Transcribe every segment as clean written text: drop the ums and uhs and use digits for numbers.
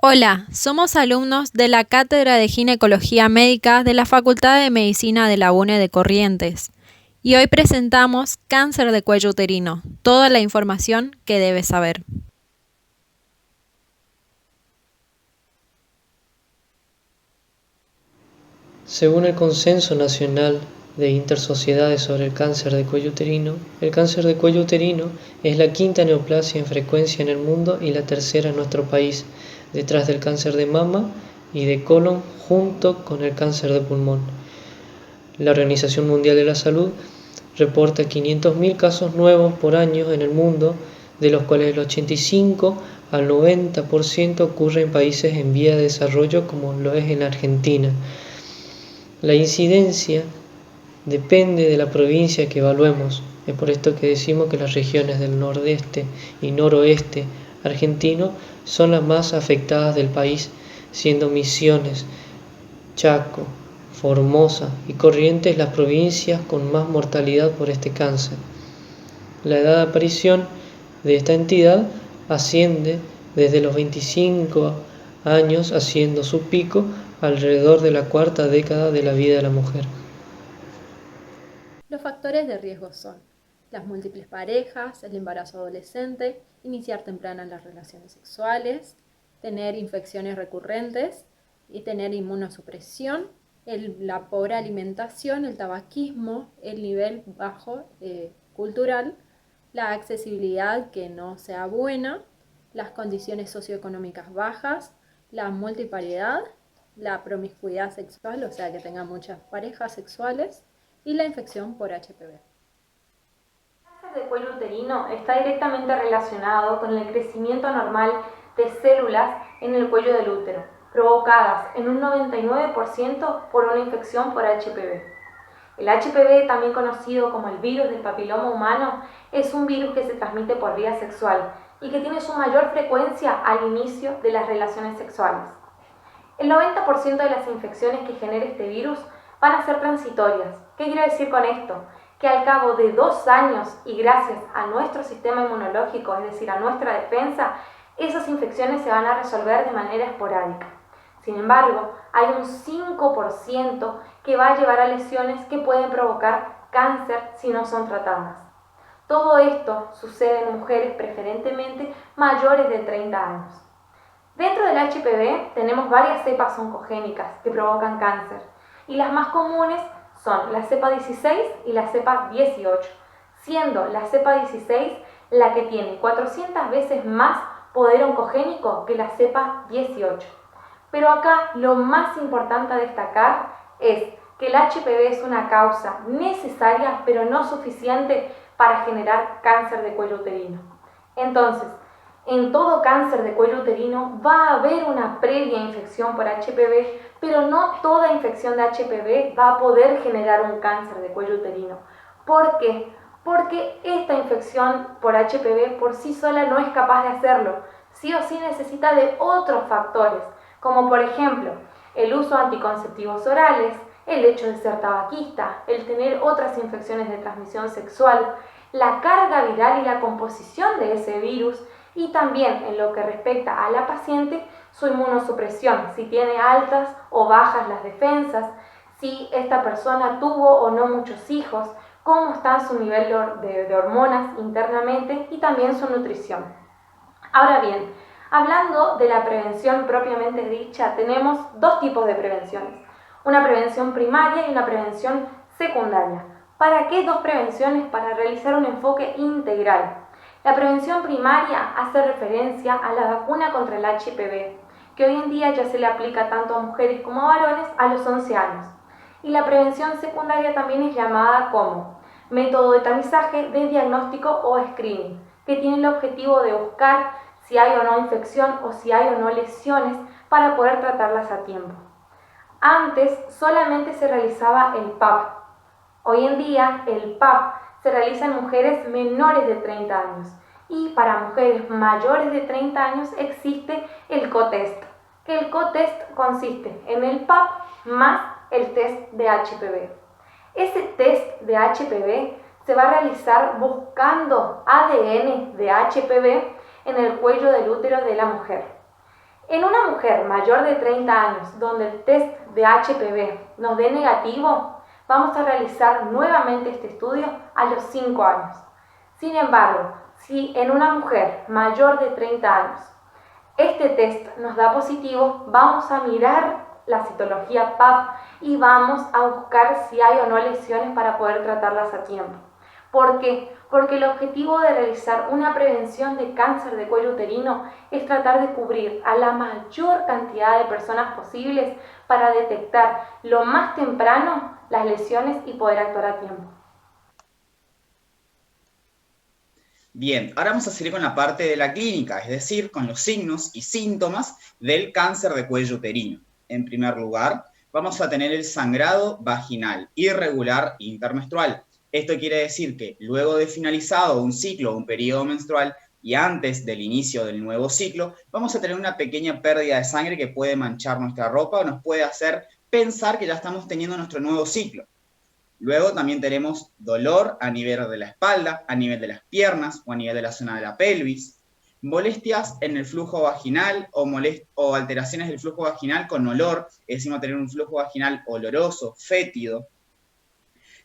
Hola, somos alumnos de la Cátedra de Ginecología Médica de la Facultad de Medicina de la UNE de Corrientes y hoy presentamos cáncer de cuello uterino, toda la información que debes saber. Según el Consenso Nacional de Intersociedades sobre el Cáncer de Cuello Uterino, el cáncer de cuello uterino es la quinta neoplasia en frecuencia en el mundo y la tercera en nuestro país, detrás del cáncer de mama y de colon junto con el cáncer de pulmón. La Organización Mundial de la Salud reporta 500.000 casos nuevos por año en el mundo, de los cuales el 85 al 90% ocurre en países en vía de desarrollo como lo es en Argentina. La incidencia depende de la provincia que evaluemos. Es por esto que decimos que las regiones del nordeste y noroeste argentino son las más afectadas del país, siendo Misiones, Chaco, Formosa y Corrientes las provincias con más mortalidad por este cáncer. La edad de aparición de esta entidad asciende desde los 25 años, haciendo su pico alrededor de la cuarta década de la vida de la mujer. Los factores de riesgo son las múltiples parejas, el embarazo adolescente, iniciar tempranas las relaciones sexuales, tener infecciones recurrentes y tener inmunosupresión, la pobre alimentación, el tabaquismo, el nivel bajo cultural, la accesibilidad que no sea buena, las condiciones socioeconómicas bajas, la multiparidad, la promiscuidad sexual, o sea que tenga muchas parejas sexuales, y la infección por HPV. El cáncer de cuello uterino está directamente relacionado con el crecimiento normal de células en el cuello del útero, provocadas en un 99% por una infección por HPV. El HPV, también conocido como el virus del papiloma humano, es un virus que se transmite por vía sexual y que tiene su mayor frecuencia al inicio de las relaciones sexuales. El 90% de las infecciones que genera este virus van a ser transitorias. ¿Qué quiero decir con esto? Que al cabo de 2 años y gracias a nuestro sistema inmunológico, es decir, a nuestra defensa, esas infecciones se van a resolver de manera esporádica. Sin embargo, hay un 5% que va a llevar a lesiones que pueden provocar cáncer si no son tratadas. Todo esto sucede en mujeres preferentemente mayores de 30 años. Dentro del HPV tenemos varias cepas oncogénicas que provocan cáncer y las más comunes son la cepa 16 y la cepa 18, siendo la cepa 16 la que tiene 400 veces más poder oncogénico que la cepa 18. Pero acá lo más importante a destacar es que el HPV es una causa necesaria pero no suficiente para generar cáncer de cuello uterino. Entonces, en todo cáncer de cuello uterino va a haber una previa infección por HPV, pero no toda infección de HPV va a poder generar un cáncer de cuello uterino. ¿Por qué? Porque esta infección por HPV por sí sola no es capaz de hacerlo. Sí o sí necesita de otros factores, como por ejemplo el uso de anticonceptivos orales, el hecho de ser tabaquista, el tener otras infecciones de transmisión sexual, la carga viral y la composición de ese virus, y también en lo que respecta a la paciente, su inmunosupresión, si tiene altas o bajas las defensas, si esta persona tuvo o no muchos hijos, cómo está su nivel de hormonas internamente y también su nutrición. Ahora bien, hablando de la prevención propiamente dicha, tenemos dos tipos de prevenciones, una prevención primaria y una prevención secundaria. ¿Para qué dos prevenciones? Para realizar un enfoque integral. La prevención primaria hace referencia a la vacuna contra el HPV, que hoy en día ya se le aplica tanto a mujeres como a varones a los 11 años. Y la prevención secundaria también es llamada como método de tamizaje de diagnóstico o screening, que tiene el objetivo de buscar si hay o no infección o si hay o no lesiones para poder tratarlas a tiempo. Antes solamente se realizaba el PAP. Hoy en día el PAP se realiza en mujeres menores de 30 años y para mujeres mayores de 30 años existe el COTEST, que el COTEST consiste en el PAP más el test de HPV. Ese test de HPV se va a realizar buscando ADN de HPV en el cuello del útero de la mujer. En una mujer mayor de 30 años, donde el test de HPV nos dé negativo, vamos a realizar nuevamente este estudio a los 5 años. Sin embargo, si en una mujer mayor de 30 años este test nos da positivo, vamos a mirar la citología PAP y vamos a buscar si hay o no lesiones para poder tratarlas a tiempo. ¿Por qué? Porque el objetivo de realizar una prevención de cáncer de cuello uterino es tratar de cubrir a la mayor cantidad de personas posibles para detectar lo más temprano las lesiones y poder actuar a tiempo. Bien, ahora vamos a seguir con la parte de la clínica, es decir, con los signos y síntomas del cáncer de cuello uterino. En primer lugar, vamos a tener el sangrado vaginal irregular intermenstrual. Esto quiere decir que luego de finalizado un ciclo o un periodo menstrual y antes del inicio del nuevo ciclo, vamos a tener una pequeña pérdida de sangre que puede manchar nuestra ropa o nos puede hacer pensar que ya estamos teniendo nuestro nuevo ciclo. Luego también tenemos dolor a nivel de la espalda, a nivel de las piernas o a nivel de la zona de la pelvis, molestias en el flujo vaginal o alteraciones del flujo vaginal con olor, es decir, tener un flujo vaginal oloroso, fétido.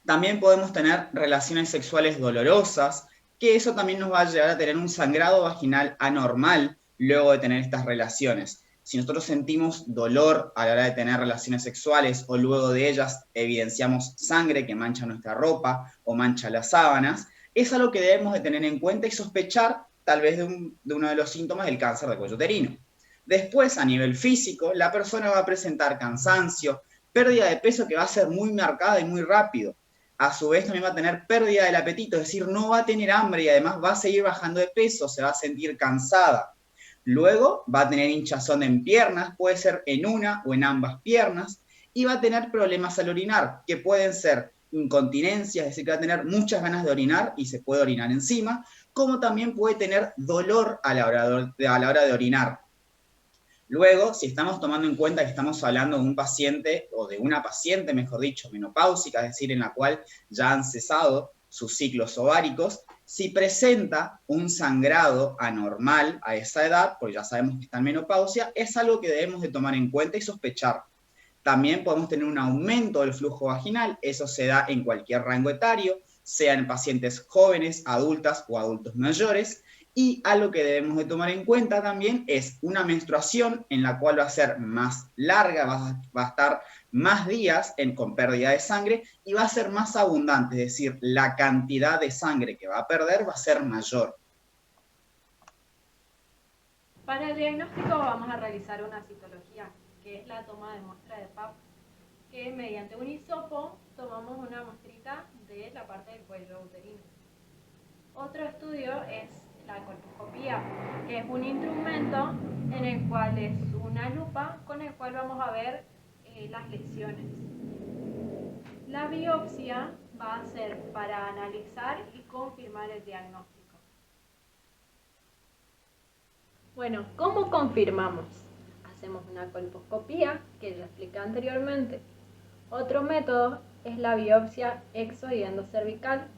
También podemos tener relaciones sexuales dolorosas, que eso también nos va a llevar a tener un sangrado vaginal anormal luego de tener estas relaciones. Si nosotros sentimos dolor a la hora de tener relaciones sexuales o luego de ellas evidenciamos sangre que mancha nuestra ropa o mancha las sábanas, es algo que debemos de tener en cuenta y sospechar tal vez de uno de los síntomas del cáncer de cuello uterino. Después, a nivel físico, la persona va a presentar cansancio, pérdida de peso que va a ser muy marcada y muy rápido. A su vez también va a tener pérdida del apetito, es decir, no va a tener hambre y además va a seguir bajando de peso, se va a sentir cansada. Luego va a tener hinchazón en piernas, puede ser en una o en ambas piernas, y va a tener problemas al orinar, que pueden ser incontinencia, es decir, que va a tener muchas ganas de orinar y se puede orinar encima, como también puede tener dolor a la hora de orinar. Luego, si estamos tomando en cuenta que estamos hablando de un paciente, o de una paciente, mejor dicho, menopáusica, es decir, en la cual ya han cesado sus ciclos ováricos, si presenta un sangrado anormal a esa edad, porque ya sabemos que está en menopausia, es algo que debemos de tomar en cuenta y sospechar. También podemos tener un aumento del flujo vaginal, eso se da en cualquier rango etario, sea en pacientes jóvenes, adultas o adultos mayores, y algo que debemos de tomar en cuenta también es una menstruación en la cual va a ser más larga, va a estar más días con pérdida de sangre y va a ser más abundante, es decir, la cantidad de sangre que va a perder va a ser mayor. Para el diagnóstico vamos a realizar una citología, que es la toma de muestra de PAP, que mediante un hisopo tomamos una muestrita de la parte del cuello uterino. Otro estudio es la colposcopía, que es un instrumento en el cual es una lupa con el cual vamos a ver las lesiones. La biopsia va a ser para analizar y confirmar el diagnóstico. Bueno, ¿cómo confirmamos? Hacemos una colposcopía, que ya expliqué anteriormente. Otro método es la biopsia exo y endocervical,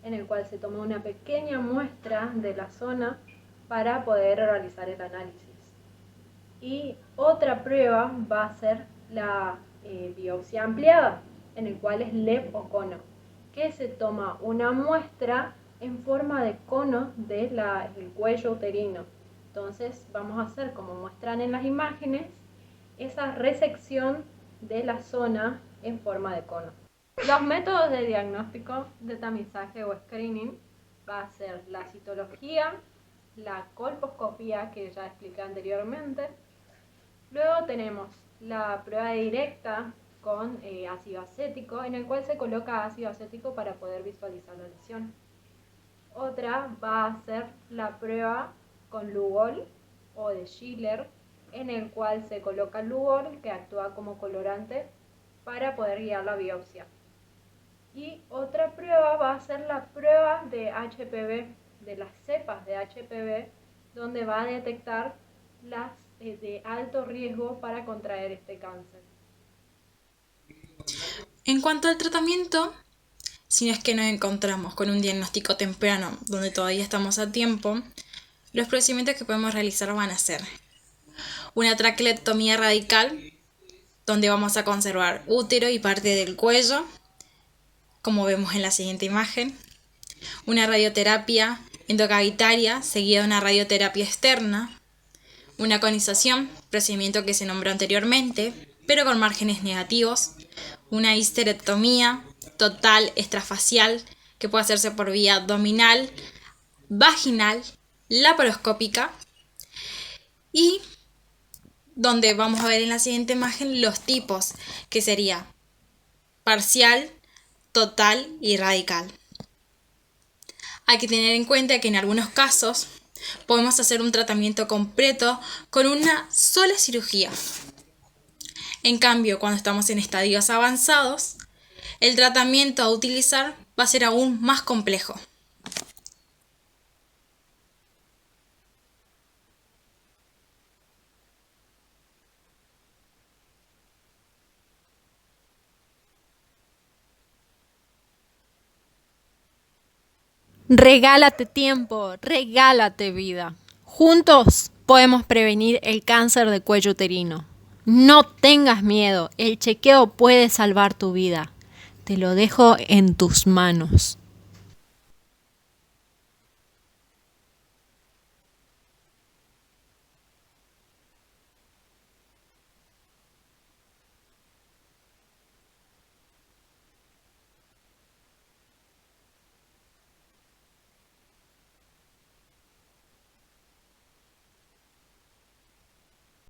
en el cual se toma una pequeña muestra de la zona para poder realizar el análisis. Y otra prueba va a ser la biopsia ampliada, en el cual es LEP o cono, que se toma una muestra en forma de cono del cuello uterino. Entonces vamos a hacer, como muestran en las imágenes, esa resección de la zona en forma de cono. Los métodos de diagnóstico de tamizaje o screening va a ser la citología, la colposcopía, que ya expliqué anteriormente. Luego tenemos la prueba directa con ácido acético, en el cual se coloca ácido acético para poder visualizar la lesión. Otra va a ser la prueba con Lugol o de Schiller, en el cual se coloca Lugol, que actúa como colorante para poder guiar la biopsia. Y otra prueba va a ser la prueba de HPV, de las cepas de HPV, donde va a detectar las de alto riesgo para contraer este cáncer. En cuanto al tratamiento, si no es que nos encontramos con un diagnóstico temprano donde todavía estamos a tiempo, los procedimientos que podemos realizar van a ser una traquelectomía radical, donde vamos a conservar útero y parte del cuello, como vemos en la siguiente imagen. Una radioterapia endocavitaria seguida de una radioterapia externa. Una conización, procedimiento que se nombró anteriormente, pero con márgenes negativos. Una histerectomía total extrafacial, que puede hacerse por vía abdominal, vaginal, laparoscópica, y donde vamos a ver en la siguiente imagen los tipos, que sería parcial, total y radical. Hay que tener en cuenta que en algunos casos podemos hacer un tratamiento completo con una sola cirugía. En cambio, cuando estamos en estadios avanzados, el tratamiento a utilizar va a ser aún más complejo. Regálate tiempo, regálate vida. Juntos podemos prevenir el cáncer de cuello uterino. No tengas miedo, el chequeo puede salvar tu vida. Te lo dejo en tus manos.